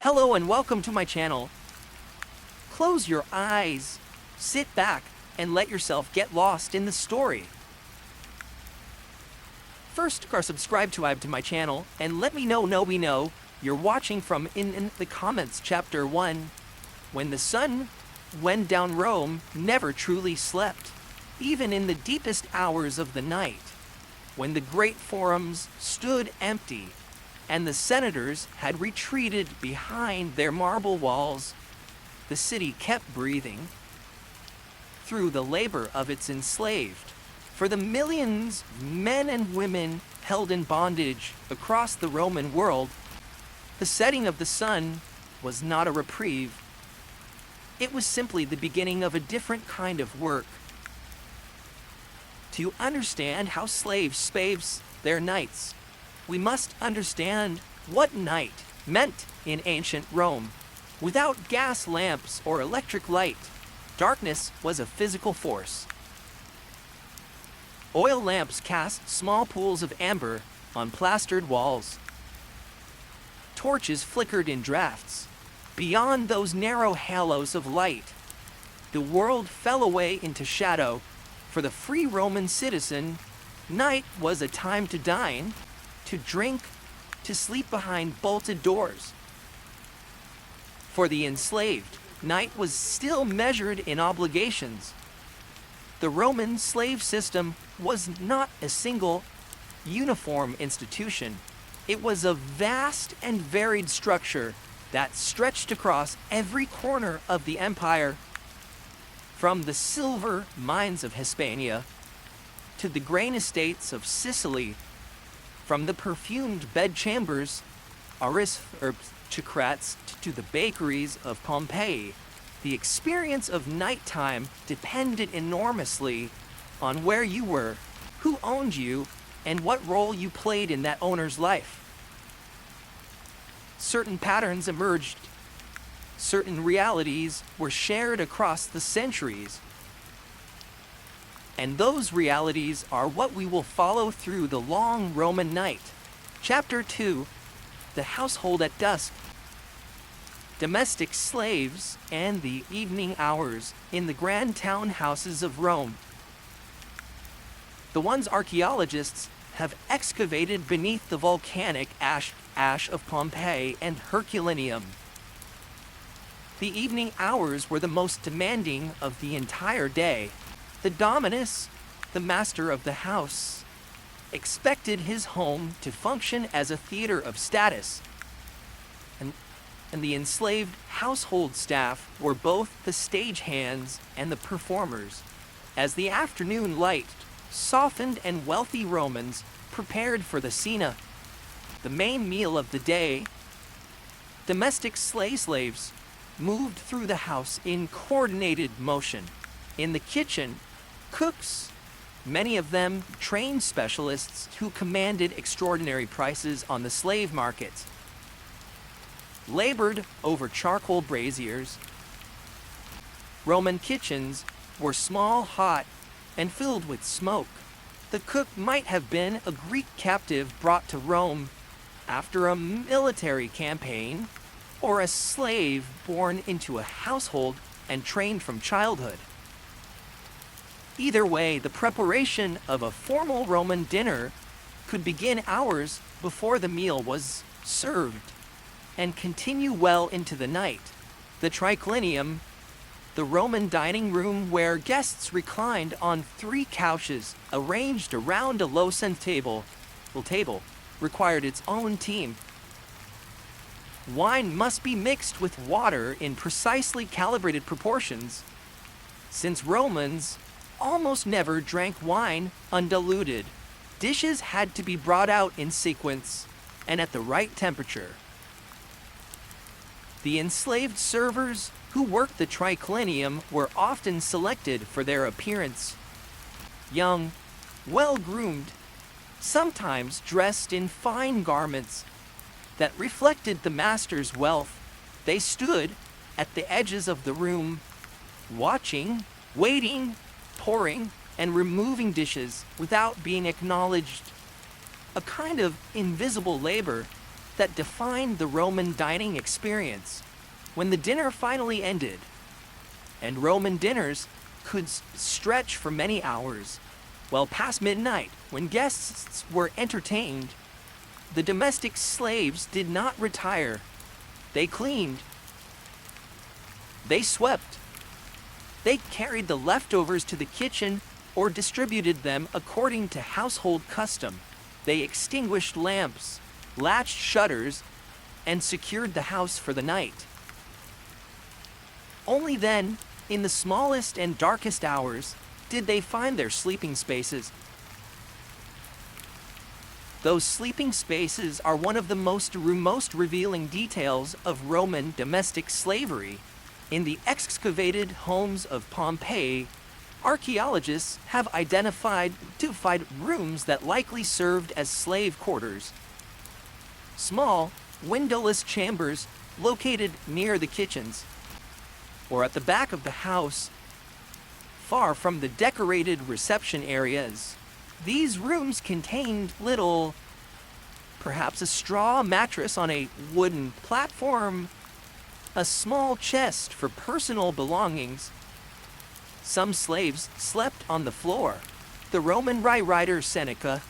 Hello and welcome to my channel. Close your eyes, sit back, and let yourself get lost in the story. First, subscribe to my channel and let me know you're watching from in the comments. Chapter 1. When the sun went down, Rome never truly slept, even in the deepest hours of the night. When the great forums stood empty, and the senators had retreated behind their marble walls, the city kept breathing through the labor of its enslaved. For the millions of men and women held in bondage across the Roman world, the setting of the sun was not a reprieve. It was simply the beginning of a different kind of work. To understand how slaves spave their nights, we must understand what night meant in ancient Rome. Without gas lamps or electric light, darkness was a physical force. Oil lamps cast small pools of amber on plastered walls. Torches flickered in drafts. Beyond those narrow halos of light, the world fell away into shadow. For the free Roman citizen, night was a time to dine, to drink, to sleep behind bolted doors. For the enslaved, night was still measured in obligations. The Roman slave system was not a single, uniform institution. It was a vast and varied structure that stretched across every corner of the empire. From the silver mines of Hispania to the grain estates of Sicily, from the perfumed bedchambers, aristocrats, to the bakeries of Pompeii, the experience of nighttime depended enormously on where you were, who owned you, and what role you played in that owner's life. Certain patterns emerged. Certain realities were shared across the centuries. And those realities are what we will follow through the long Roman night. Chapter 2. The household at dusk. Domestic slaves and the evening hours in the grand townhouses of Rome. The ones archaeologists have excavated beneath the volcanic ash of Pompeii and Herculaneum. The evening hours were the most demanding of the entire day. The dominus, the master of the house, expected his home to function as a theater of status, and the enslaved household staff were both the stagehands and the performers. As the afternoon light softened and wealthy Romans prepared for the cena, the main meal of the day, domestic slaves moved through the house in coordinated motion. In the kitchen, cooks, many of them trained specialists who commanded extraordinary prices on the slave market, labored over charcoal braziers. Roman kitchens were small, hot, and filled with smoke. The cook might have been a Greek captive brought to Rome after a military campaign, or a slave born into a household and trained from childhood. Either way, the preparation of a formal Roman dinner could begin hours before the meal was served and continue well into the night. The triclinium, the Roman dining room where guests reclined on 3 couches arranged around a low table, required its own team. Wine must be mixed with water in precisely calibrated proportions, since Romans almost never drank wine undiluted. Dishes had to be brought out in sequence and at the right temperature. The enslaved servers who worked the triclinium were often selected for their appearance. Young, well-groomed, sometimes dressed in fine garments that reflected the master's wealth, they stood at the edges of the room, watching, waiting, pouring, and removing dishes without being acknowledged. A kind of invisible labor that defined the Roman dining experience. When the dinner finally ended, and Roman dinners could stretch for many hours, well past midnight, when guests were entertained, the domestic slaves did not retire. They cleaned. They swept. They carried the leftovers to the kitchen or distributed them according to household custom. They extinguished lamps, latched shutters, and secured the house for the night. Only then, in the smallest and darkest hours, did they find their sleeping spaces. Those sleeping spaces are one of the most revealing details of Roman domestic slavery. In the excavated homes of Pompeii, archaeologists have identified rooms that likely served as slave quarters. Small, windowless chambers located near the kitchens, or at the back of the house, far from the decorated reception areas. These rooms contained little, perhaps a straw mattress on a wooden platform, a small chest for personal belongings. Some slaves slept on the floor. The Roman writer Seneca,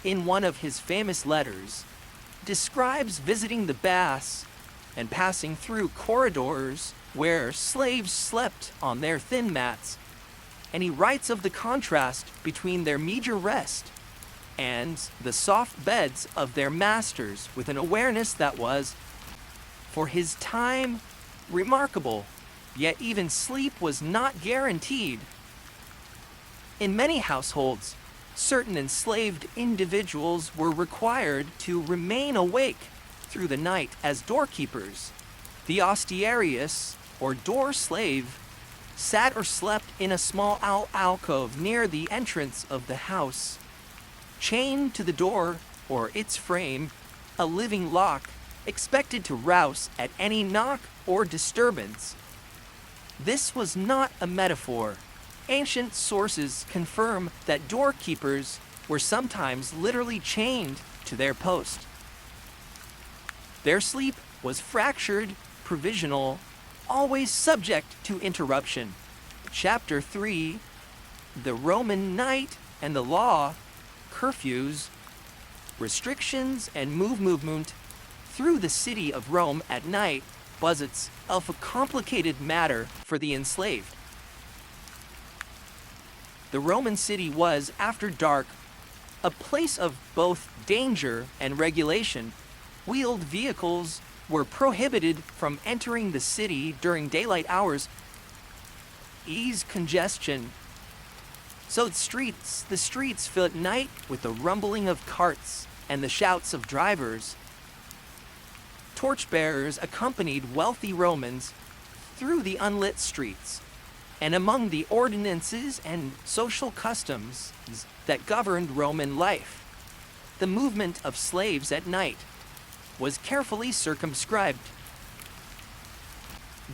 in one of his famous letters, describes visiting the baths and passing through corridors where slaves slept on their thin mats, and he writes of the contrast between their meager rest and the soft beds of their masters with an awareness that was, for his time, remarkable, yet even sleep was not guaranteed. In many households, certain enslaved individuals were required to remain awake through the night as doorkeepers. The ostiarius, or door slave, sat or slept in a small alcove near the entrance of the house. Chained to the door or its frame, a living lock, expected to rouse at any knock or disturbance. This was not a metaphor. Ancient sources confirm that doorkeepers were sometimes literally chained to their post. Their sleep was fractured, provisional, always subject to interruption. Chapter 3, the Roman night and the law, curfews, restrictions, and movement through the city of Rome at night was itself a complicated matter for the enslaved. The Roman city was, after dark, a place of both danger and regulation. Wheeled vehicles were prohibited from entering the city during daylight hours. Ease congestion. So the streets filled at night with the rumbling of carts and the shouts of drivers. Torchbearers accompanied wealthy Romans through the unlit streets, and among the ordinances and social customs that governed Roman life, the movement of slaves at night was carefully circumscribed.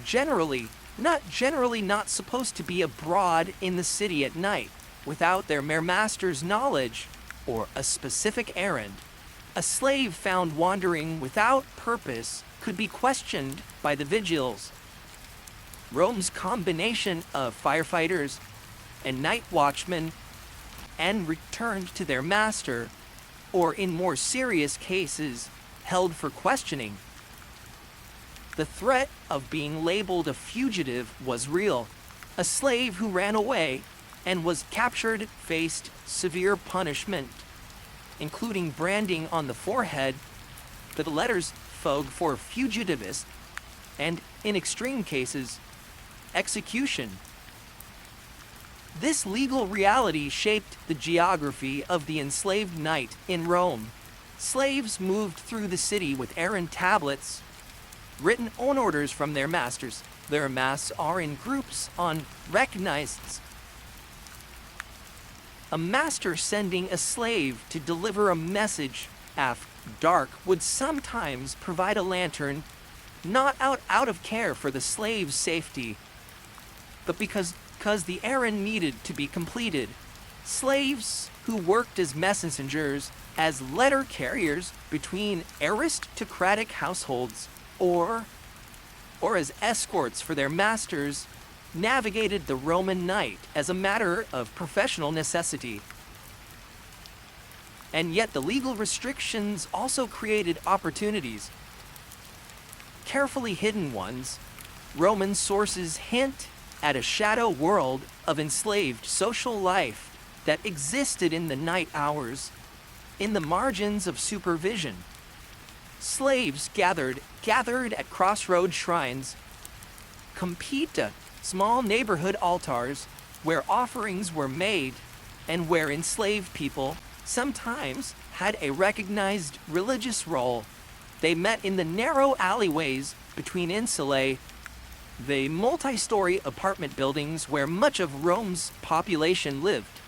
Generally not supposed to be abroad in the city at night without their master's knowledge or a specific errand. A slave found wandering without purpose could be questioned by the vigiles. Rome's combination of firefighters and night watchmen and returned to their master, or in more serious cases, held for questioning. The threat of being labeled a fugitive was real. A slave who ran away and was captured faced severe punishment, including branding on the forehead, the letters "fog" for fugitivist, and, in extreme cases, execution. This legal reality shaped the geography of the enslaved night in Rome. Slaves moved through the city with errand tablets, written on orders from their masters. Their masks are in groups on recognized. A master sending a slave to deliver a message after dark would sometimes provide a lantern, not out of care for the slave's safety, but because the errand needed to be completed. Slaves who worked as messengers, as letter carriers between aristocratic households, or as escorts for their masters, navigated the Roman night as a matter of professional necessity. And yet the legal restrictions also created opportunities. Carefully hidden ones, Roman sources hint at a shadow world of enslaved social life that existed in the night hours, in the margins of supervision. Slaves gathered at crossroad shrines, compita, small neighborhood altars where offerings were made and where enslaved people sometimes had a recognized religious role. They met in the narrow alleyways between insulae, the multi-story apartment buildings where much of Rome's population lived.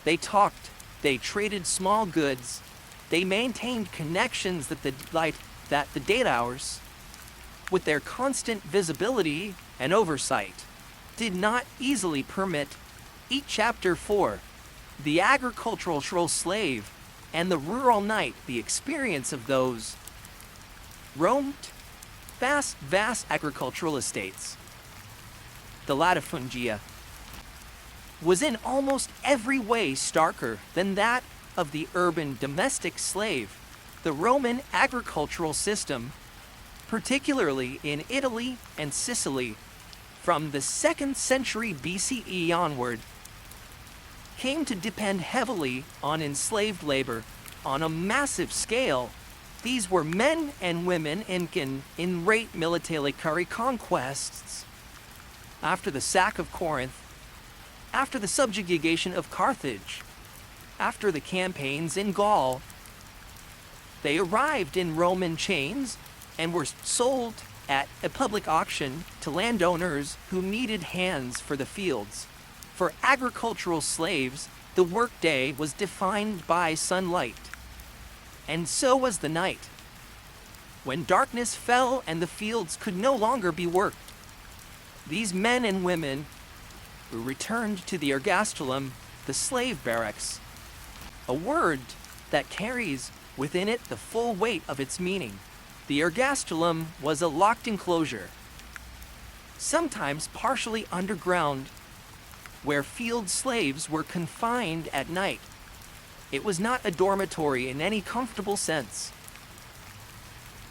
They talked, they traded small goods, they maintained connections that the date hours, with their constant visibility and oversight, did not easily permit. Each chapter 4, the agricultural slave and the rural knight, the experience of those roamed vast agricultural estates. The latifundia was in almost every way starker than that of the urban domestic slave. The Roman agricultural system, particularly in Italy and Sicily, from the 2nd century BCE onward, came to depend heavily on enslaved labor on a massive scale. These were men and women in great military conquests. After the sack of Corinth, after the subjugation of Carthage, after the campaigns in Gaul, they arrived in Roman chains and were sold at a public auction to landowners who needed hands for the fields. For agricultural slaves, the workday was defined by sunlight, and so was the night. When darkness fell and the fields could no longer be worked, these men and women who returned to the ergastulum, the slave barracks, a word that carries within it the full weight of its meaning. The ergastulum was a locked enclosure, sometimes partially underground, where field slaves were confined at night. It was not a dormitory in any comfortable sense.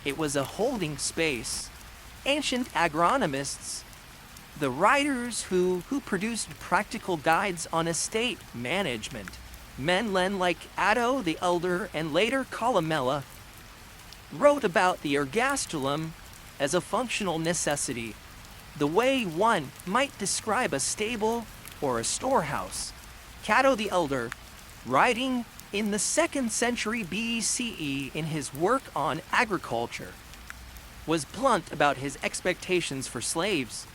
It was a holding space. Ancient agronomists, the writers who produced practical guides on estate management, men like Atto the Elder and later Columella, wrote about the ergastulum as a functional necessity, the way one might describe a stable or a storehouse. Cato the Elder, writing in the 2nd century BCE in his work on agriculture, was blunt about his expectations for slaves.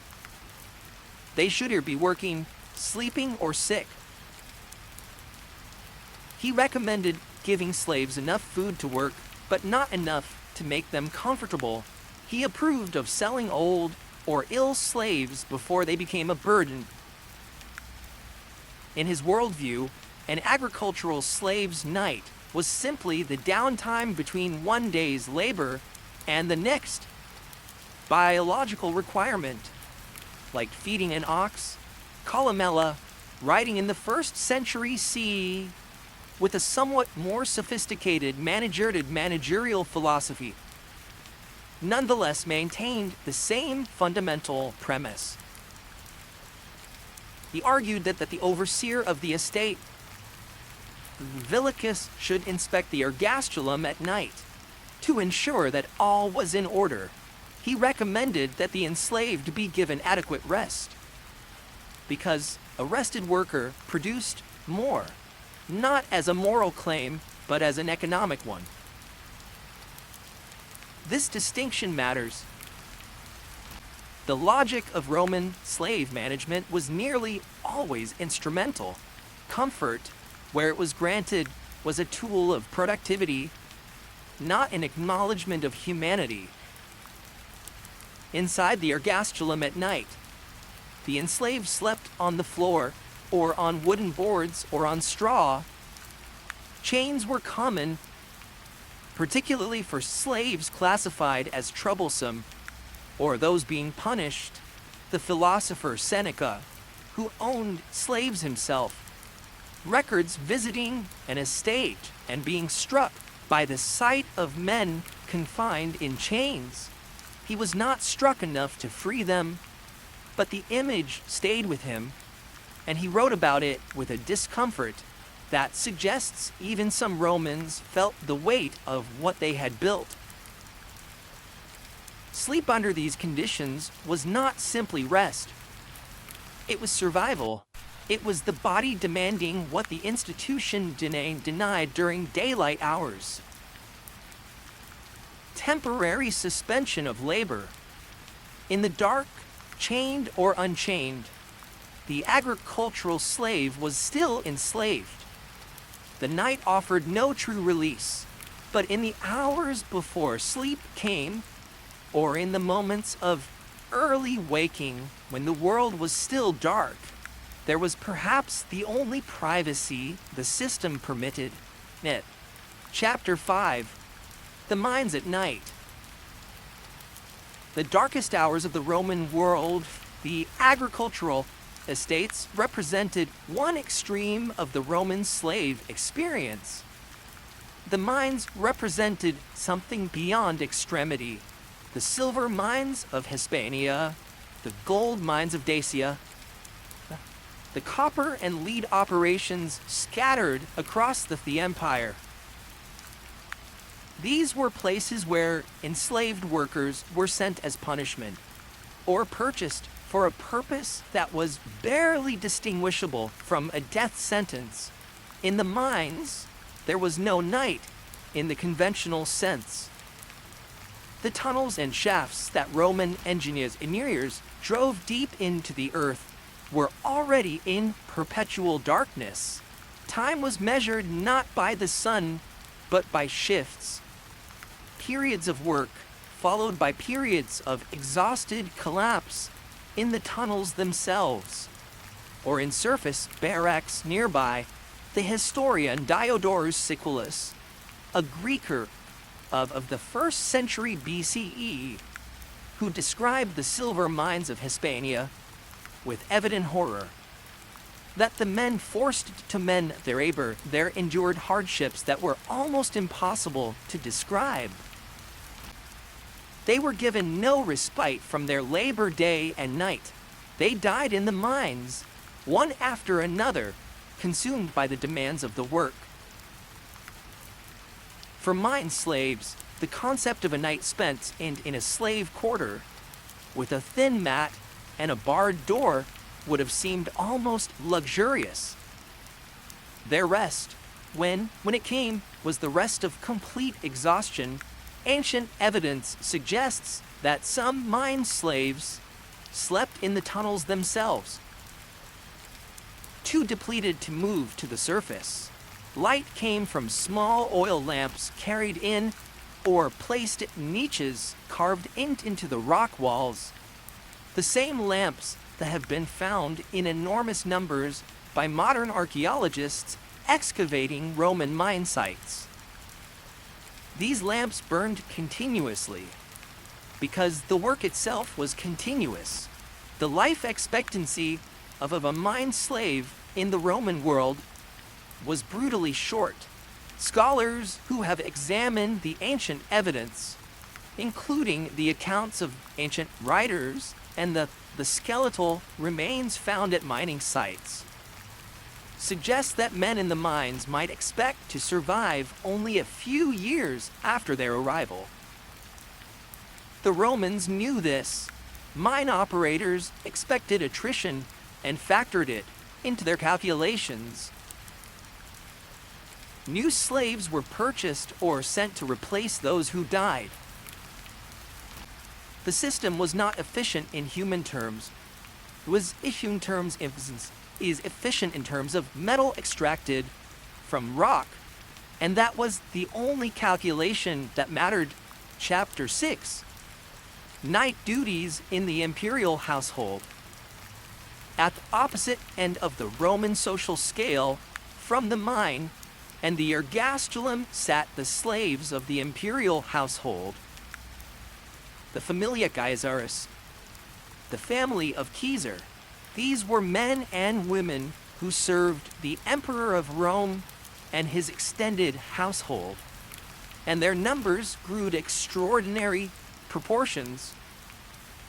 They should either be working, sleeping, or sick. He recommended giving slaves enough food to work, but not enough to make them comfortable. He approved of selling old or ill slaves before they became a burden. In his worldview, an agricultural slave's night was simply the downtime between one day's labor and the next. Biological requirement, like feeding an ox. Columella, writing in the 1st century CE, with a somewhat more sophisticated managerial philosophy, nonetheless maintained the same fundamental premise. He argued that the overseer of the estate, Villicus, should inspect the ergastulum at night to ensure that all was in order. He recommended that the enslaved be given adequate rest, because a rested worker produced more, not as a moral claim, but as an economic one. This distinction matters. The logic of Roman slave management was nearly always instrumental. Comfort, where it was granted, was a tool of productivity, not an acknowledgement of humanity. Inside the ergastulum at night, the enslaved slept on the floor, or on wooden boards or on straw. Chains were common, particularly for slaves classified as troublesome, or those being punished. The philosopher Seneca, who owned slaves himself, records visiting an estate and being struck by the sight of men confined in chains. He was not struck enough to free them, but the image stayed with him, and he wrote about it with a discomfort that suggests even some Romans felt the weight of what they had built. Sleep under these conditions was not simply rest. It was survival. It was the body demanding what the institution denied during daylight hours. Temporary suspension of labor. In the dark, chained or unchained, the agricultural slave was still enslaved. The night offered no true release, but in the hours before sleep came, or in the moments of early waking when the world was still dark, there was perhaps the only privacy the system permitted. Chapter 5. The Mines at Night. The darkest hours of the Roman world, the agricultural estates represented one extreme of the Roman slave experience. The mines represented something beyond extremity. The silver mines of Hispania, the gold mines of Dacia, the copper and lead operations scattered across the empire. These were places where enslaved workers were sent as punishment, or purchased for a purpose that was barely distinguishable from a death sentence. In the mines, there was no night in the conventional sense. The tunnels and shafts that Roman engineers drove deep into the earth were already in perpetual darkness. Time was measured not by the sun, but by shifts. Periods of work, followed by periods of exhausted collapse in the tunnels themselves, or in surface barracks nearby. The historian Diodorus Siculus, a Greeker of the 1st century BCE, who described the silver mines of Hispania with evident horror, that the men forced to mend their labor there endured hardships that were almost impossible to describe. They were given no respite from their labor day and night. They died in the mines, one after another, consumed by the demands of the work. For mine slaves, the concept of a night spent in a slave quarter, with a thin mat and a barred door, would have seemed almost luxurious. Their rest, when it came, was the rest of complete exhaustion. Ancient evidence suggests that some mine slaves slept in the tunnels themselves, too depleted to move to the surface. Light came from small oil lamps carried in or placed in niches carved into the rock walls. The same lamps that have been found in enormous numbers by modern archaeologists excavating Roman mine sites. These lamps burned continuously because the work itself was continuous. The life expectancy of a mine slave in the Roman world was brutally short. Scholars who have examined the ancient evidence, including the accounts of ancient writers and the skeletal remains found at mining sites, suggest that men in the mines might expect to survive only a few years after their arrival. The Romans knew this. Mine operators expected attrition and factored it into their calculations. New slaves were purchased or sent to replace those who died. The system was not efficient in human terms. It was efficient in terms of metal extracted from rock, and that was the only calculation that mattered. Chapter 6. Night duties in the imperial household. At the opposite end of the Roman social scale, from the mine and the ergastulum sat the slaves of the imperial household, the familia Caesaris, the family of Caesar. These were men and women who served the emperor of Rome and his extended household, and their numbers grew to extraordinary proportions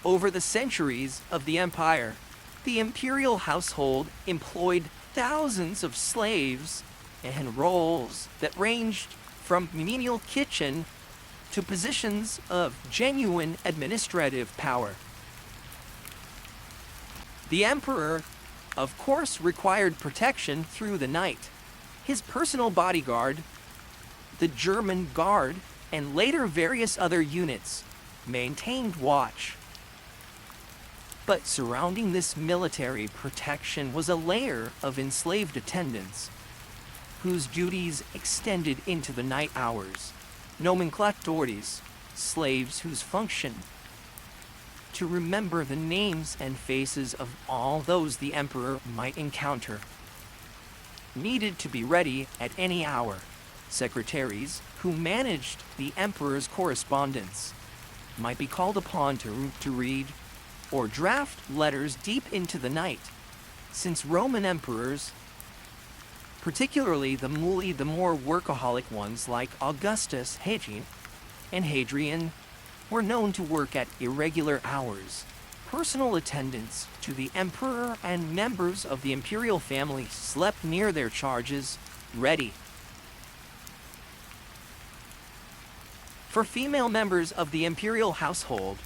over the centuries of the empire. The imperial household employed thousands of slaves and roles that ranged from menial kitchen to positions of genuine administrative power. The emperor, of course, required protection through the night. His personal bodyguard, the German Guard, and later various other units maintained watch. But surrounding this military protection was a layer of enslaved attendants, whose duties extended into the night hours, nomenclatores, slaves whose function to remember the names and faces of all those the emperor might encounter, needed to be ready at any hour. Secretaries who managed the emperor's correspondence might be called upon to read or draft letters deep into the night, since Roman emperors, particularly the more workaholic ones like Augustus, and Hadrian, were known to work at irregular hours. Personal attendants to the emperor and members of the imperial family slept near their charges, ready. For female members of the imperial household,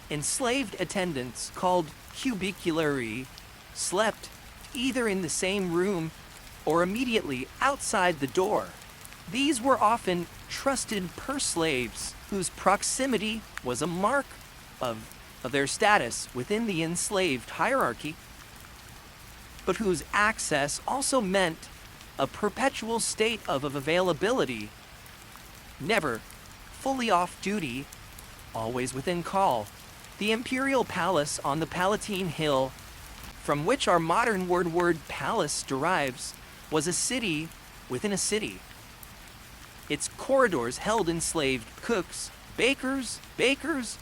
enslaved attendants called cubiculari slept either in the same room or immediately outside the door. These were often trusted purse slaves whose proximity was a mark of their status within the enslaved hierarchy, but whose access also meant a perpetual state of availability, never fully off duty, always within call. The imperial palace on the Palatine Hill, from which our modern word palace derives, was a city within a city. Its corridors held enslaved cooks, bakers,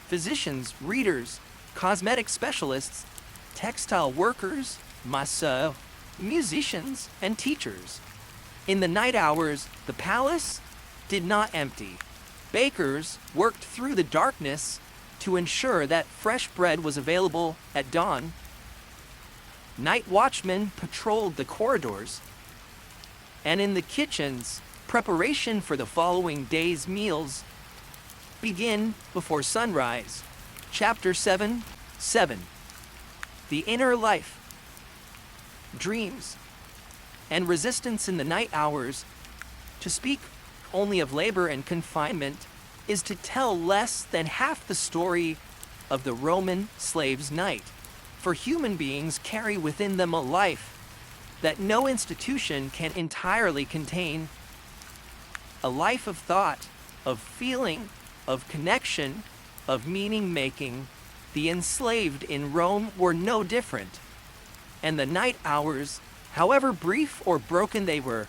physicians, readers, cosmetic specialists, textile workers, masseurs, musicians, and teachers. In the night hours, the palace did not empty. Bakers worked through the darkness to ensure that fresh bread was available at dawn. Night watchmen patrolled the corridors, and in the kitchens, preparation for the following day's meals begin before sunrise. Chapter 7:7. The inner life, dreams, and resistance in the night hours. To speak only of labor and confinement is to tell less than half the story of the Roman slave's night. For human beings carry within them a life that no institution can entirely contain, a life of thought, of feeling, of connection, of meaning-making. The enslaved in Rome were no different, and the night hours, however brief or broken they were,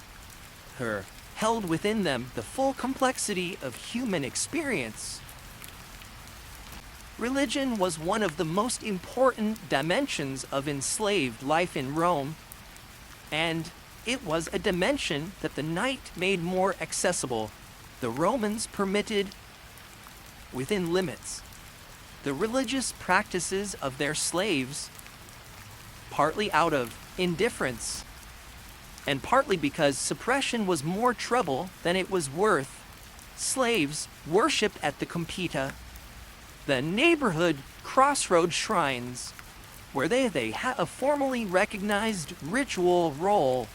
held within them the full complexity of human experience. Religion was one of the most important dimensions of enslaved life in Rome, and it was a dimension that the night made more accessible. The Romans permitted, within limits, the religious practices of their slaves, partly out of indifference, and partly because suppression was more trouble than it was worth. Slaves worshipped at the Compita, the neighborhood crossroad shrines, where they had a formally recognized ritual role.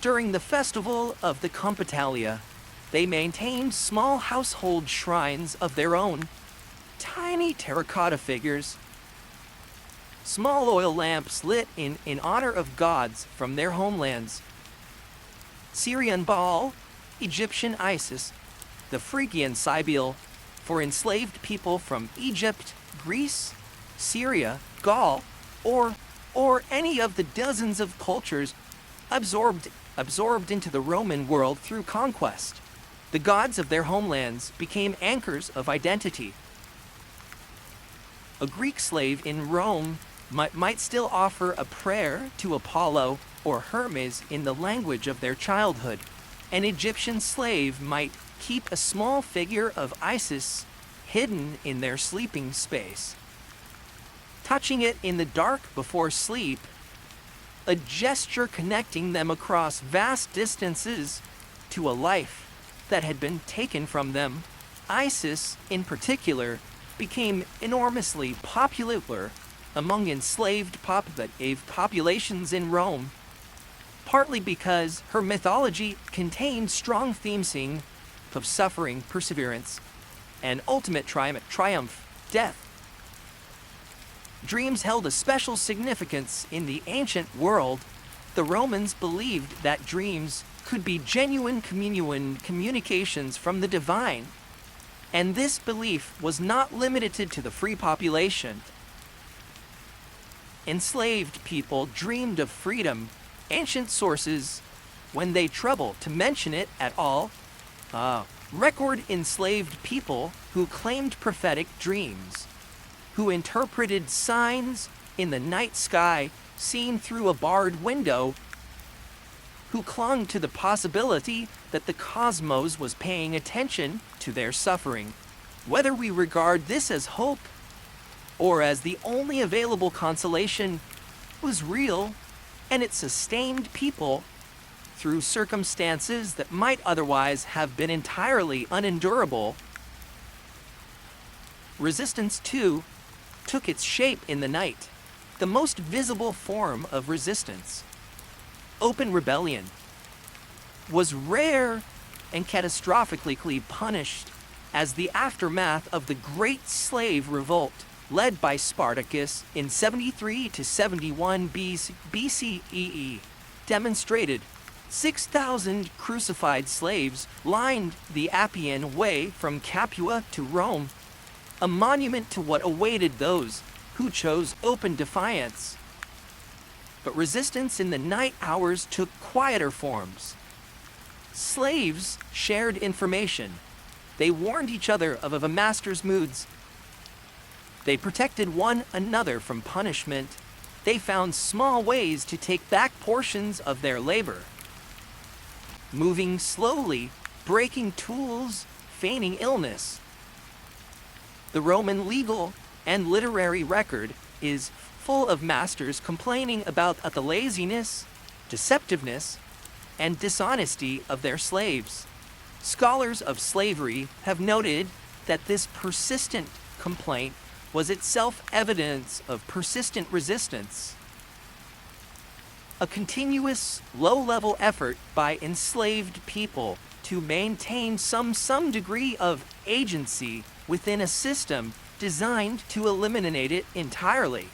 During the festival of the Compitalia, they maintained small household shrines of their own, tiny terracotta figures, small oil lamps lit in honor of gods from their homelands. Syrian Baal, Egyptian Isis, the Phrygian Cybele, for enslaved people from Egypt, Greece, Syria, Gaul, or or any of the dozens of cultures absorbed into the Roman world through conquest. The gods of their homelands became anchors of identity. A Greek slave in Rome might still offer a prayer to Apollo or Hermes in the language of their childhood. An Egyptian slave might keep a small figure of Isis hidden in their sleeping space, touching it in the dark before sleep, a gesture connecting them across vast distances to a life that had been taken from them. Isis, in particular, became enormously popular among enslaved populations in Rome, partly because her mythology contained strong themes of suffering, perseverance, and ultimate triumph, death. Dreams held a special significance in the ancient world. The Romans believed that dreams could be genuine communications from the divine, and this belief was not limited to the free population. Enslaved people dreamed of freedom. Ancient sources, when they trouble to mention it at all, record enslaved people who claimed prophetic dreams, who interpreted signs in the night sky seen through a barred window, who clung to the possibility that the cosmos was paying attention to their suffering. Whether we regard this as hope or as the only available consolation, was real, and it sustained people through circumstances that might otherwise have been entirely unendurable. Resistance, too, took its shape in the night. The most visible form of resistance, open rebellion, was rare and catastrophically punished as the aftermath of the Great Slave Revolt, led by Spartacus in 73 to 71 BCE, demonstrated. 6,000 crucified slaves lined the Appian Way from Capua to Rome, a monument to what awaited those who chose open defiance. But resistance in the night hours took quieter forms. Slaves shared information. They warned each other of a master's moods. They protected one another from punishment. They found small ways to take back portions of their labor. Moving slowly, breaking tools, feigning illness. The Roman legal and literary record is full of masters complaining about the laziness, deceptiveness, and dishonesty of their slaves. Scholars of slavery have noted that this persistent complaint was itself evidence of persistent resistance. A continuous, low-level effort by enslaved people to maintain some degree of agency within a system designed to eliminate it entirely.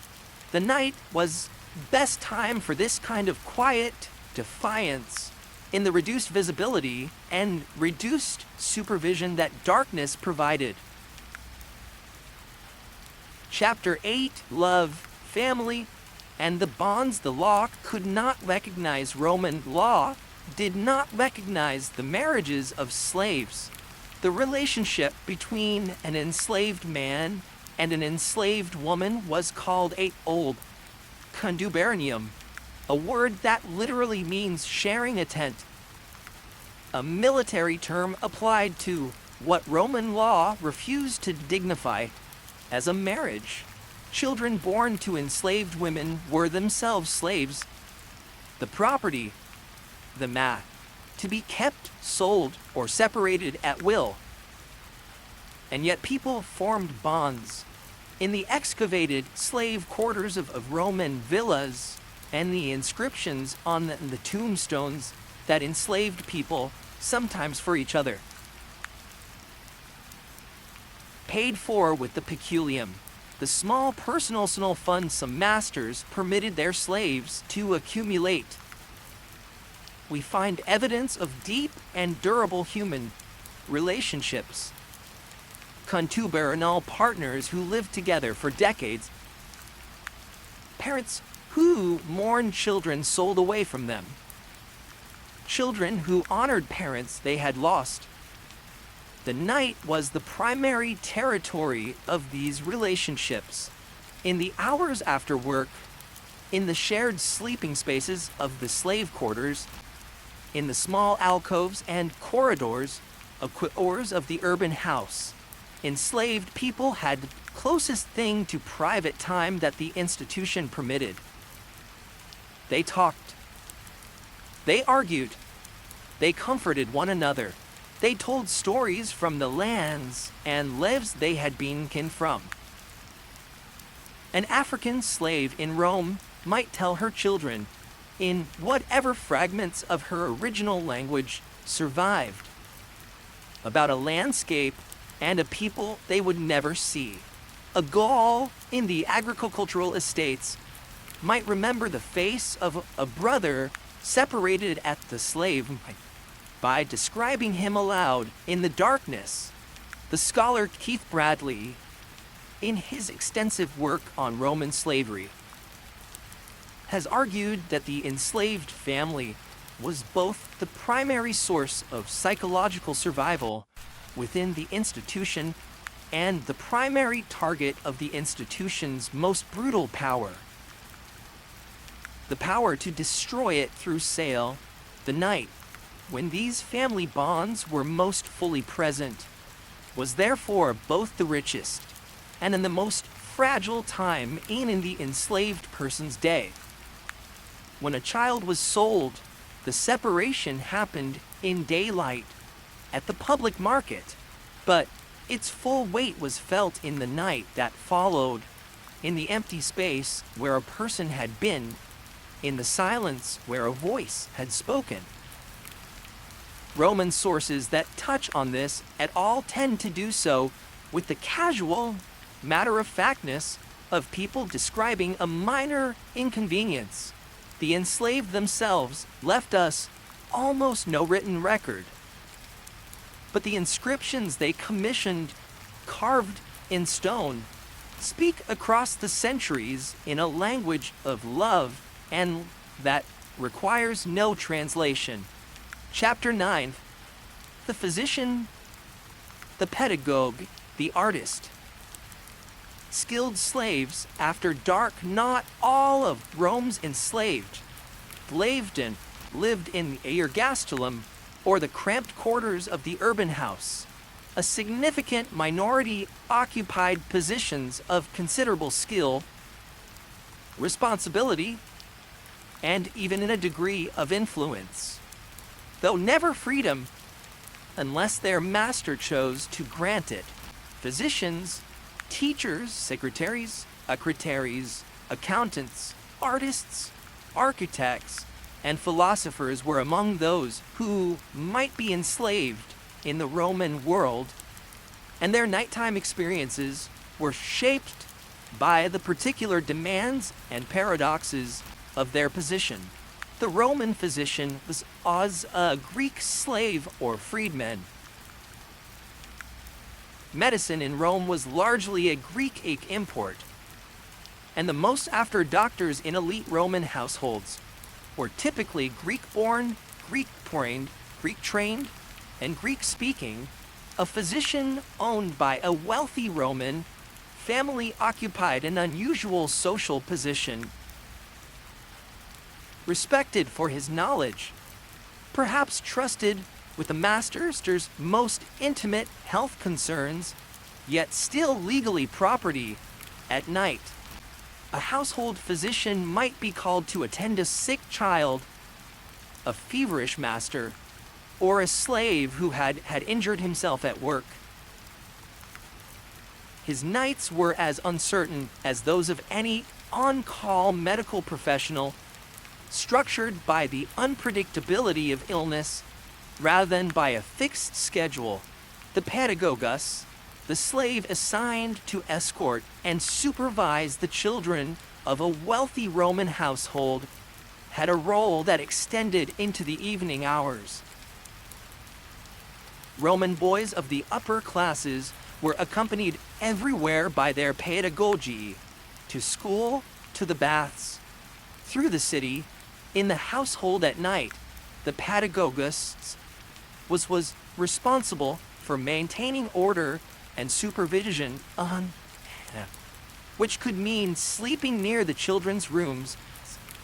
The night was best time for this kind of quiet defiance in the reduced visibility and reduced supervision that darkness provided. Chapter 8, Love, Family, and the bonds the law could not recognize. Roman law did not recognize the marriages of slaves. The relationship between an enslaved man and an enslaved woman was called a old contubernium, a word that literally means sharing a tent, a military term applied to what Roman law refused to dignify as a marriage. Children born to enslaved women were themselves slaves, the property, the mat, to be kept, sold, or separated at will. And yet people formed bonds. In the excavated slave quarters of Roman villas and the inscriptions on the tombstones that enslaved people, sometimes for each other, paid for with the peculium, the small personal funds some masters permitted their slaves to accumulate. We find evidence of deep and durable human relationships. Contubernial partners who lived together for decades. Parents who mourned children sold away from them, children who honored parents they had lost. The night was the primary territory of these relationships. In the hours after work, in the shared sleeping spaces of the slave quarters, in the small alcoves and corridors of the urban house, enslaved people had the closest thing to private time that the institution permitted. They talked. They argued. They comforted one another. They told stories from the lands and lives they had been kin from. An African slave in Rome might tell her children, in whatever fragments of her original language survived, about a landscape and a people they would never see. A Gaul in the agricultural estates might remember the face of a brother separated at the slave by describing him aloud in the darkness. The scholar Keith Bradley, in his extensive work on Roman slavery, has argued that the enslaved family was both the primary source of psychological survival within the institution and the primary target of the institution's most brutal power. The power to destroy it through sale, the night when these family bonds were most fully present, was therefore both the richest and in the most fragile time in the enslaved person's day. When a child was sold, the separation happened in daylight at the public market, but its full weight was felt in the night that followed, in the empty space where a person had been, in the silence where a voice had spoken. Roman sources that touch on this at all tend to do so with the casual matter-of-factness of people describing a minor inconvenience. The enslaved themselves left us almost no written record. But the inscriptions they commissioned, carved in stone, speak across the centuries in a language of love and that requires no translation. Chapter 9. The physician, the pedagogue, the artist. Skilled slaves after dark, not all of Rome's enslaved, lived in the ergastulum, or the cramped quarters of the urban house. A significant minority occupied positions of considerable skill, responsibility, and even in a degree of influence, though never freedom unless their master chose to grant it. Physicians, teachers, secretaries, secretaries, accountants, artists, architects, and philosophers were among those who might be enslaved in the Roman world, and their nighttime experiences were shaped by the particular demands and paradoxes of their position. The Roman physician was as a Greek slave or freedman. Medicine in Rome was largely a Greek import, and the most after doctors in elite Roman households were typically Greek-born, Greek-trained, and Greek-speaking. A physician owned by a wealthy Roman family occupied an unusual social position, respected for his knowledge, perhaps trusted with the master's most intimate health concerns, yet still legally property. At night, a household physician might be called to attend a sick child, a feverish master, or a slave who had injured himself at work. His nights were as uncertain as those of any on-call medical professional, structured by the unpredictability of illness rather than by a fixed schedule. The pedagogus, the slave assigned to escort and supervise the children of a wealthy Roman household, had a role that extended into the evening hours. Roman boys of the upper classes were accompanied everywhere by their pedagogi, to school, to the baths, through the city. In the household at night, the pedagogus was responsible for maintaining order and supervision on, which could mean sleeping near the children's rooms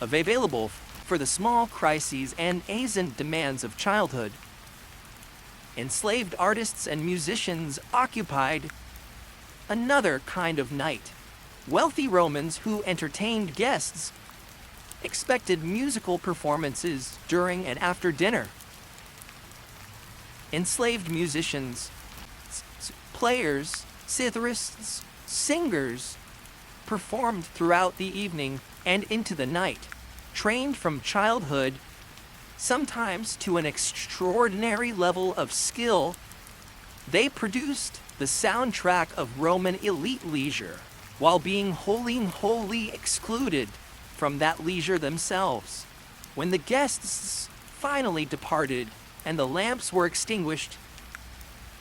available for the small crises and ascent demands of childhood. Enslaved artists and musicians occupied another kind of night. Wealthy Romans who entertained guests expected musical performances during and after dinner. Enslaved musicians, players, citharists, singers performed throughout the evening and into the night, trained from childhood, sometimes to an extraordinary level of skill. They produced the soundtrack of Roman elite leisure, while being wholly excluded from that leisure themselves. When the guests finally departed and the lamps were extinguished,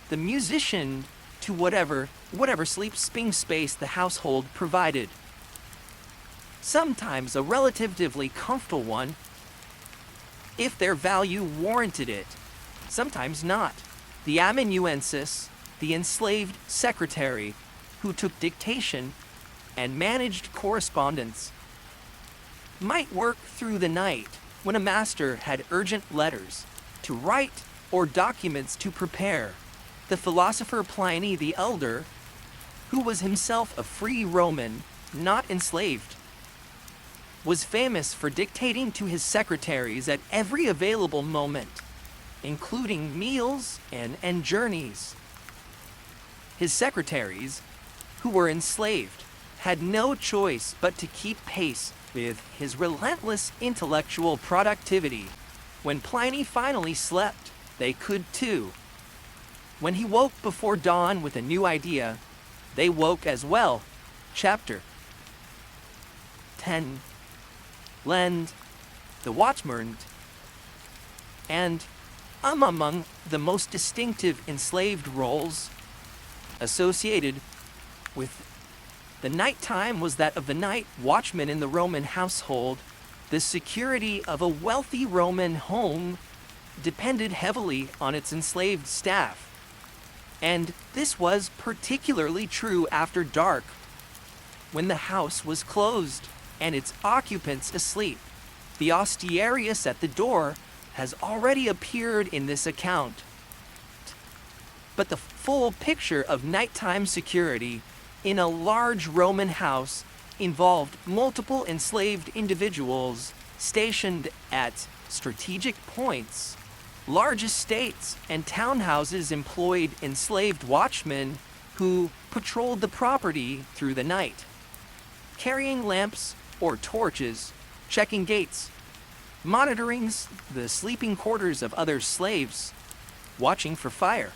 the musician to whatever sleeping space the household provided. Sometimes a relatively comfortable one, if their value warranted it, sometimes not. The amanuensis, the enslaved secretary, who took dictation and managed correspondence, might work through the night when a master had urgent letters to write or documents to prepare. The philosopher Pliny the Elder, who was himself a free Roman, not enslaved, was famous for dictating to his secretaries at every available moment, including meals and journeys. His secretaries, who were enslaved, had no choice but to keep pace with his relentless intellectual productivity. When Pliny finally slept, they could too. When he woke before dawn with a new idea, they woke as well. Chapter 10. Lend, the Watchman, and among the most distinctive enslaved roles associated with the nighttime was that of the night watchman in the Roman household. The security of a wealthy Roman home depended heavily on its enslaved staff, and this was particularly true after dark, when the house was closed and its occupants asleep. The ostarius at the door has already appeared in this account, but the full picture of nighttime security in a large Roman house involved multiple enslaved individuals stationed at strategic points. Large estates and townhouses employed enslaved watchmen who patrolled the property through the night, carrying lamps or torches, checking gates, monitoring the sleeping quarters of other slaves, watching for fire.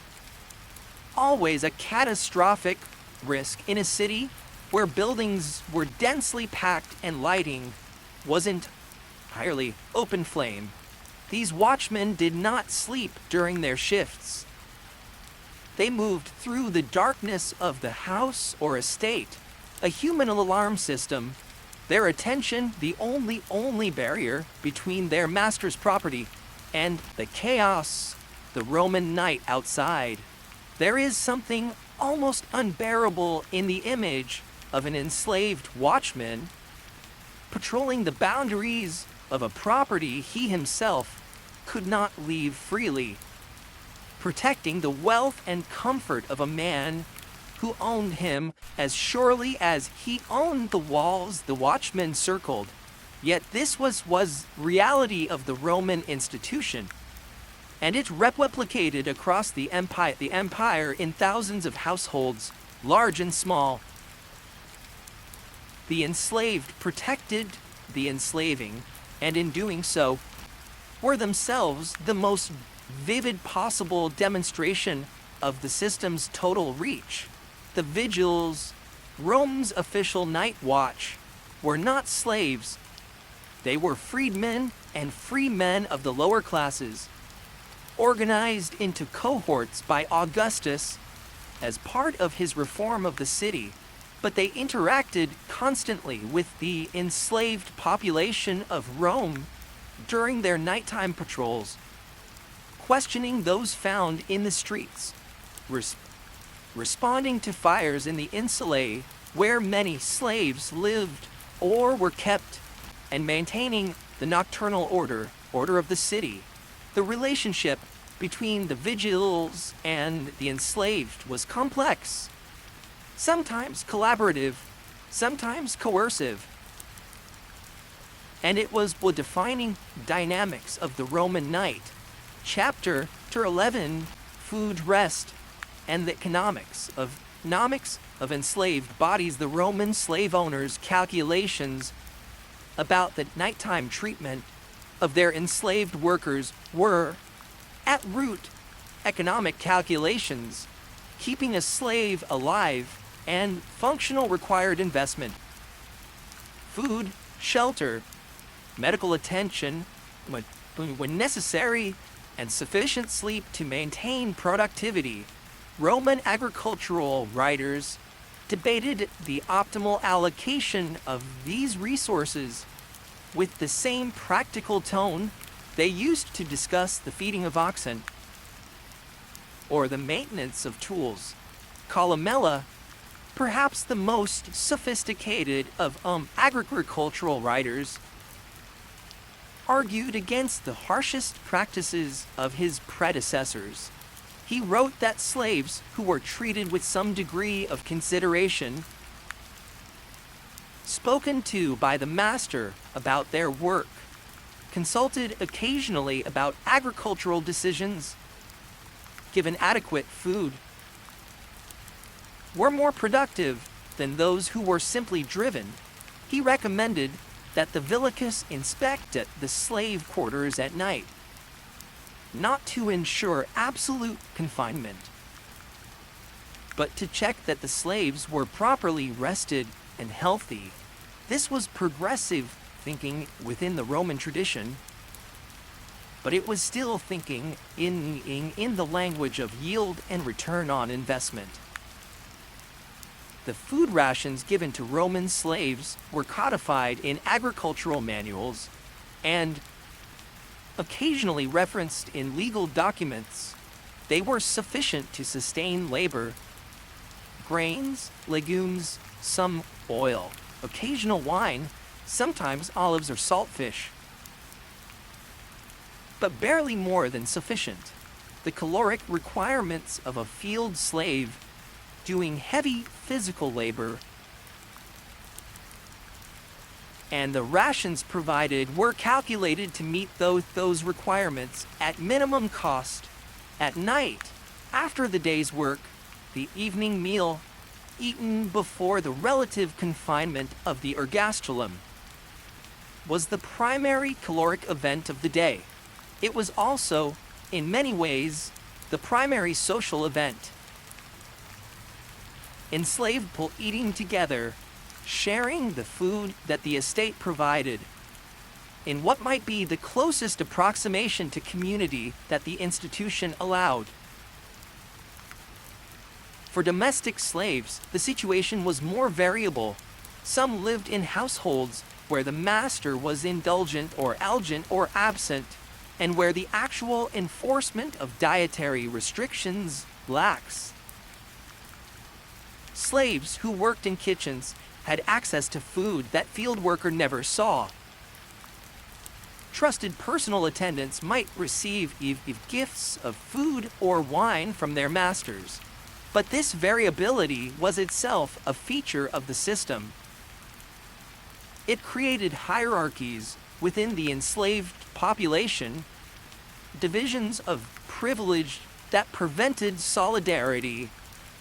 Always a catastrophic risk in a city where buildings were densely packed and lighting wasn't entirely open flame. These watchmen did not sleep during their shifts. They moved through the darkness of the house or estate, a human alarm system, their attention the only barrier between their master's property and the chaos, the Roman night outside. There is something almost unbearable in the image of an enslaved watchman patrolling the boundaries of a property he himself could not leave freely, protecting the wealth and comfort of a man who owned him as surely as he owned the walls the watchman circled. Yet this was reality of the Roman institution, and it replicated across the empire in thousands of households, large and small. The enslaved protected the enslaving, and in doing so, were themselves the most vivid possible demonstration of the system's total reach. The vigils, Rome's official night watch, were not slaves. They were freedmen and free men of the lower classes, organized into cohorts by Augustus as part of his reform of the city. but they interacted constantly with the enslaved population of Rome during their nighttime patrols, questioning those found in the streets, responding to fires in the insulae where many slaves lived or were kept, and maintaining the nocturnal order of the city. The relationship between the vigiles and the enslaved was complex, sometimes collaborative, sometimes coercive, and it was the defining dynamics of the Roman night. Chapter 11, Food, Rest, and the economics of enslaved bodies. The Roman slave owners' calculations about the nighttime treatment of their enslaved workers were, at root, economic calculations. Keeping a slave alive and functional required investment. Food, shelter, medical attention when necessary, and sufficient sleep to maintain productivity. Roman agricultural writers debated the optimal allocation of these resources with the same practical tone they used to discuss the feeding of oxen or the maintenance of tools. Columella, perhaps the most sophisticated of agricultural writers, argued against the harshest practices of his predecessors. He wrote that slaves who were treated with some degree of consideration, spoken to by the master about their work, consulted occasionally about agricultural decisions, given adequate food, were more productive than those who were simply driven. He recommended that the villicus inspect the slave quarters at night, not to ensure absolute confinement, but to check that the slaves were properly rested and healthy. This was progressive thinking within the Roman tradition, but it was still thinking in the language of yield and return on investment. The food rations given to Roman slaves were codified in agricultural manuals and occasionally referenced in legal documents. They were sufficient to sustain labor. Grains, legumes, some oil, occasional wine, sometimes olives or saltfish, but barely more than sufficient. The caloric requirements of a field slave doing heavy physical labor and the rations provided were calculated to meet those requirements at minimum cost. At night, after the day's work, the evening meal, eaten before the relative confinement of the ergastulum, was the primary caloric event of the day. It was also, in many ways, the primary social event. Enslaved people eating together, sharing the food that the estate provided, in what might be the closest approximation to community that the institution allowed. For domestic slaves, the situation was more variable. Some lived in households where the master was indulgent or algent or absent, and where the actual enforcement of dietary restrictions lax. Slaves who worked in kitchens had access to food that field worker never saw. Trusted personal attendants might receive gifts of food or wine from their masters, but this variability was itself a feature of the system. It created hierarchies within the enslaved population, divisions of privilege that prevented solidarity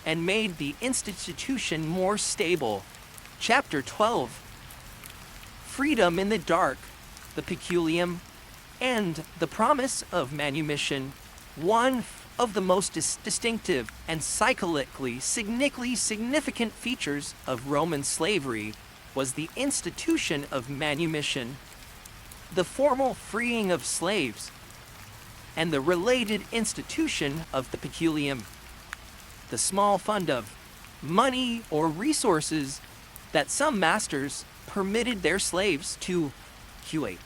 and made the institution more stable. Chapter 12. Freedom in the dark, the peculium, and the promise of manumission. One of the most distinctive and psychologically significant features of Roman slavery was the institution of manumission, the formal freeing of slaves, and the related institution of the peculium, the small fund of money, or resources that some masters permitted their slaves to accumulate.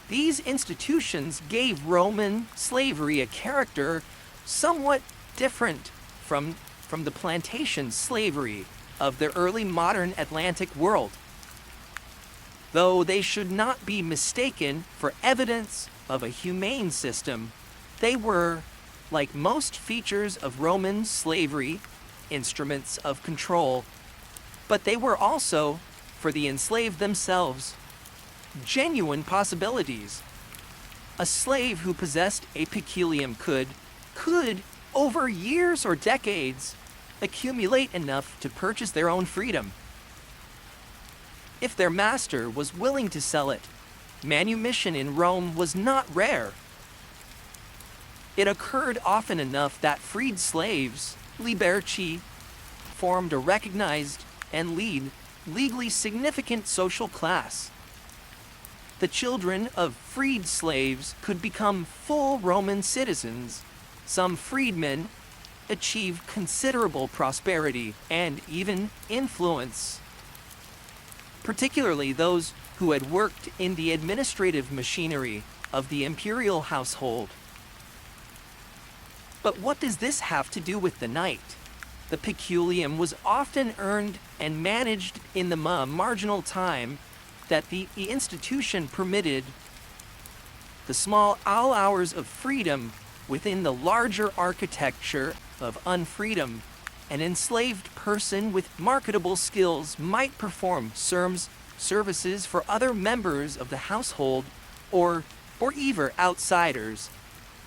These institutions gave Roman slavery a character somewhat different from the plantation slavery of the early modern Atlantic world. Though they should not be mistaken for evidence of a humane system, they were, like most features of Roman slavery, instruments of control, but they were also, for the enslaved themselves, genuine possibilities. A slave who possessed a peculium could, over years or decades, accumulate enough to purchase their own freedom. If their master was willing to sell it, manumission in Rome was not rare. It occurred often enough that freed slaves, liberci, formed a recognized and legally significant social class. The children of freed slaves could become full Roman citizens. Some freedmen achieved considerable prosperity and even influence, particularly those who had worked in the administrative machinery of the imperial household. But what does this have to do with the knight? The peculium was often earned and managed in the marginal time that the institution permitted. The small hours of freedom within the larger architecture of unfreedom, an enslaved person with marketable skills might perform services for other members of the household or even outsiders.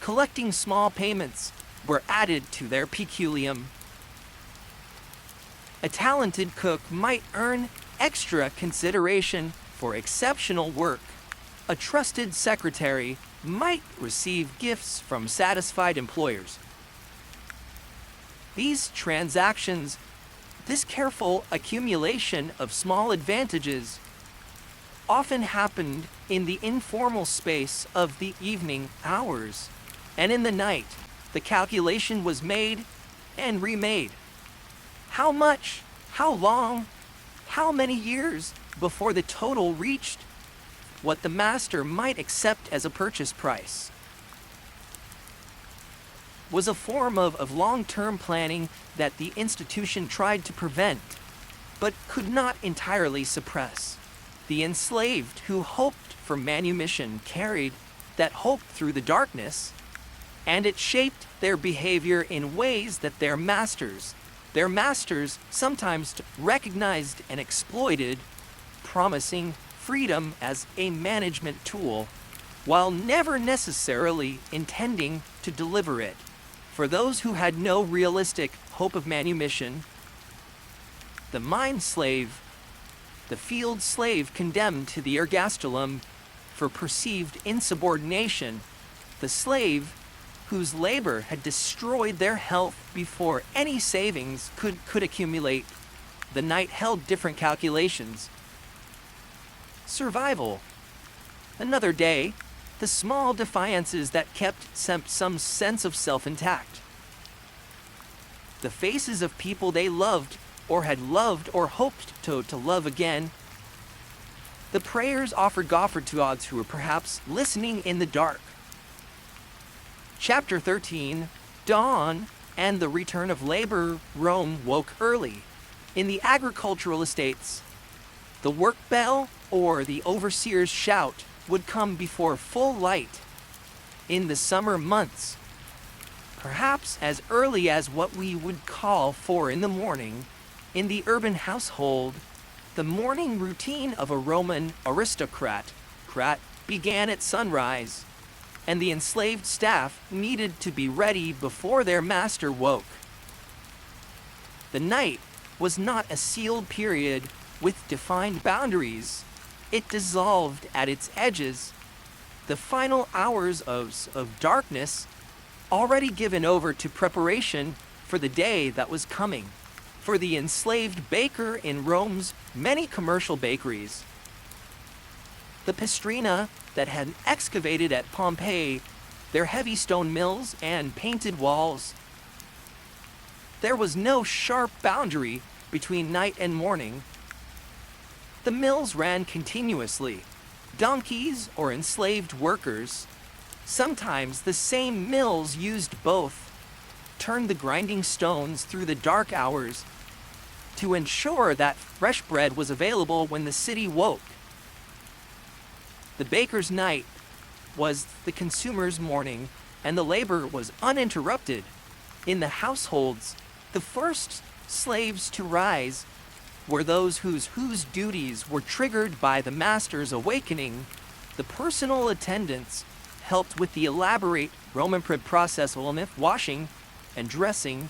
Collecting small payments were added to their peculium. A talented cook might earn extra consideration for exceptional work. A trusted secretary might receive gifts from satisfied employers. These transactions, this careful accumulation of small advantages, often happened in the informal space of the evening hours, and in the night, the calculation was made and remade. How much, how long, how many years before the total reached what the master might accept as a purchase price was a form of long-term planning that the institution tried to prevent, but could not entirely suppress. The enslaved who hoped for manumission carried that hope through the darkness, and it shaped their behavior in ways that their masters sometimes recognized and exploited, promising freedom as a management tool, while never necessarily intending to deliver it. For those who had no realistic hope of manumission, the mine slave, the field slave condemned to the ergastulum for perceived insubordination, the slave whose labor had destroyed their health before any savings could accumulate, the knight held different calculations. Survival. Another day, the small defiances that kept some sense of self intact. The faces of people they loved or had loved or hoped to love again. The prayers offered to gods who were perhaps listening in the dark. Chapter 13, Dawn and the Return of Labor. Rome woke early. In the agricultural estates, the work bell or the overseer's shout would come before full light. In the summer months, perhaps as early as what we would call 4 a.m, in the urban household, the morning routine of a Roman aristocrat began at sunrise, and the enslaved staff needed to be ready before their master woke. The night was not a sealed period with defined boundaries. It dissolved at its edges. The final hours of darkness already given over to preparation for the day that was coming. For the enslaved baker in Rome's many commercial bakeries, the Pistrina that had excavated at Pompeii, their heavy stone mills and painted walls, There was no sharp boundary between night and morning. The mills ran continuously. Donkeys or enslaved workers, sometimes the same mills used both, turned the grinding stones through the dark hours to ensure that fresh bread was available when the city woke. The baker's night was the consumer's morning, and the labor was uninterrupted. In the households, the first slaves to rise were those whose duties were triggered by the master's awakening. The personal attendants helped with the elaborate Roman process of washing and dressing,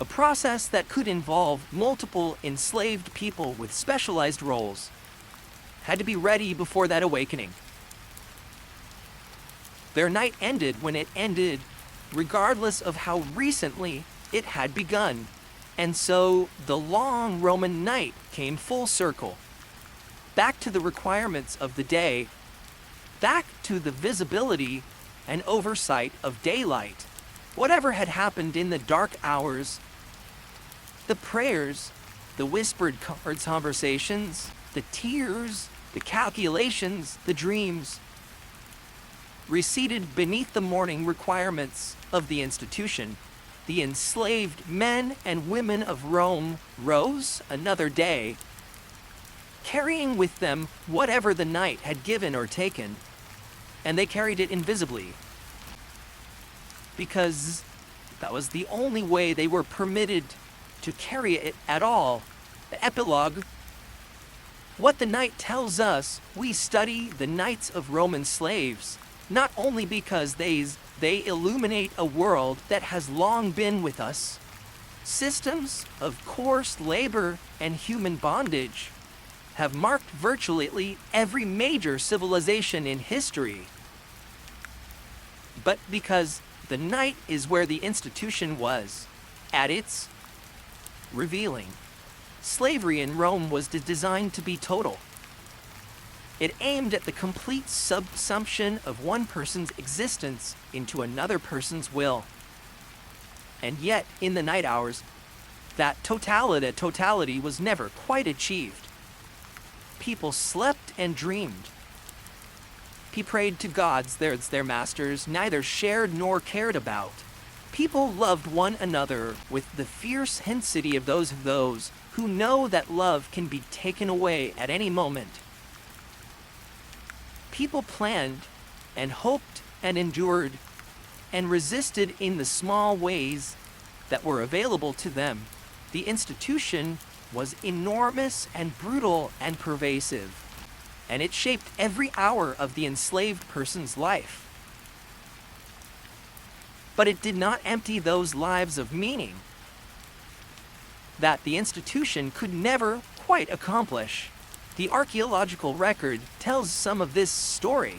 a process that could involve multiple enslaved people with specialized roles. Had to be ready before that awakening. Their night ended when it ended, regardless of how recently it had begun. And so the long Roman night came full circle. Back to the requirements of the day, back to the visibility and oversight of daylight. Whatever had happened in the dark hours, the prayers, the whispered conversations, the tears, the calculations, the dreams, receded beneath the morning requirements of the institution. The enslaved men and women of Rome rose another day, carrying with them whatever the night had given or taken, and they carried it invisibly, because that was the only way they were permitted to carry it at all. The epilogue. What the night tells us, we study the nights of Roman slaves, not only because they illuminate a world that has long been with us. Systems of coarse labor and human bondage have marked virtually every major civilization in history. But because the night is where the institution was, at its revealing. Slavery in Rome was designed to be total. It aimed at the complete subsumption of one person's existence into another person's will. And yet, in the night hours, that totality was never quite achieved. People slept and dreamed. People prayed to gods their masters neither shared nor cared about. People loved one another with the fierce intensity of those who know that love can be taken away at any moment. People planned and hoped and endured and resisted in the small ways that were available to them. The institution was enormous and brutal and pervasive, and it shaped every hour of the enslaved person's life. But it did not empty those lives of meaning that the institution could never quite accomplish. The archaeological record tells some of this story.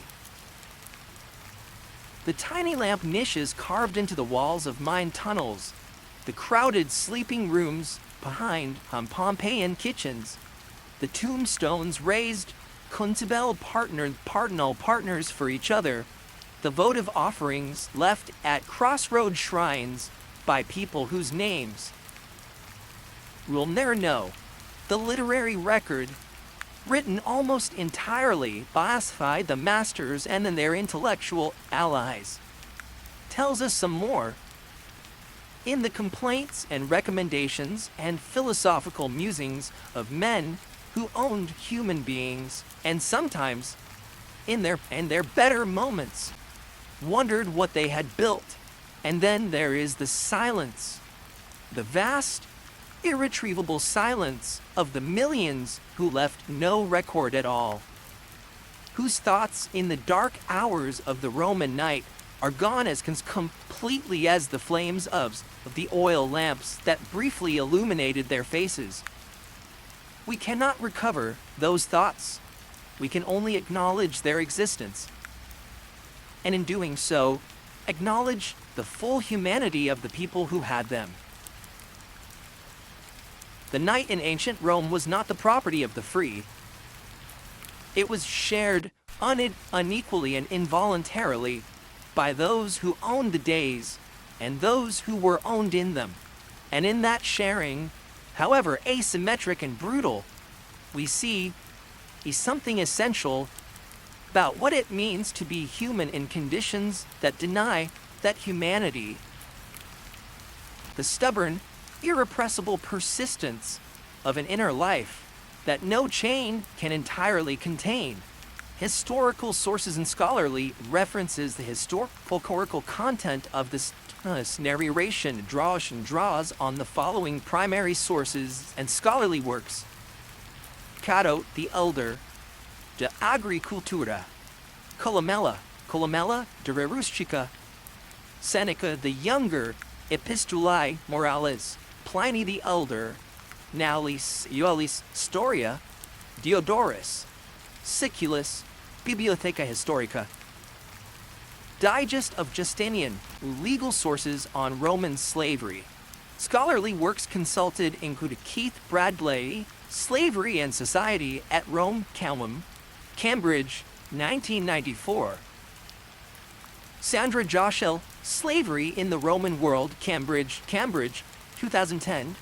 The tiny lamp niches carved into the walls of mine tunnels, the crowded sleeping rooms behind Pompeian kitchens, the tombstones raised Kuntibel partners for each other, the votive offerings left at crossroad shrines by people whose names we'll never know, the literary record written almost entirely by the masters and then their intellectual allies, tells us some more. In the complaints and recommendations and philosophical musings of men who owned human beings, and sometimes, in their better moments, wondered what they had built. And then there is the silence, the vast, irretrievable silence of the millions who left no record at all, whose thoughts in the dark hours of the Roman night are gone as completely as the flames of the oil lamps that briefly illuminated their faces. We cannot recover those thoughts. We can only acknowledge their existence. And in doing so, acknowledge the full humanity of the people who had them. The night in ancient Rome was not the property of the free. It was shared unequally and involuntarily by those who owned the days and those who were owned in them. And in that sharing, however asymmetric and brutal, we see is something essential about what it means to be human in conditions that deny that humanity. The stubborn, irrepressible persistence of an inner life that no chain can entirely contain. Historical sources and scholarly references the historical content of this narration draws on the following primary sources and scholarly works. Cato the Elder, De Agricultura, Columella de Re Rustica, Seneca the Younger, Epistulae Morales, Pliny the Elder, Nullius Iulis Storia, Diodorus, Siculus, Bibliotheca Historica. Digest of Justinian, legal sources on Roman slavery. Scholarly works consulted include Keith Bradley, Slavery and Society at Rome, Cambridge, 1994. Sandra Joschel, Slavery in the Roman World, Cambridge, 2010.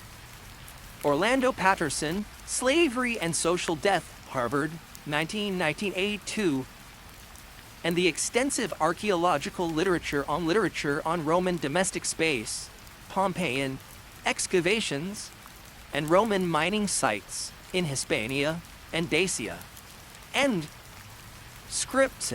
Orlando Patterson, Slavery and Social Death, Harvard, 1982. And the extensive archaeological literature on Roman domestic space, Pompeian excavations, and Roman mining sites in Hispania and Dacia, and scripts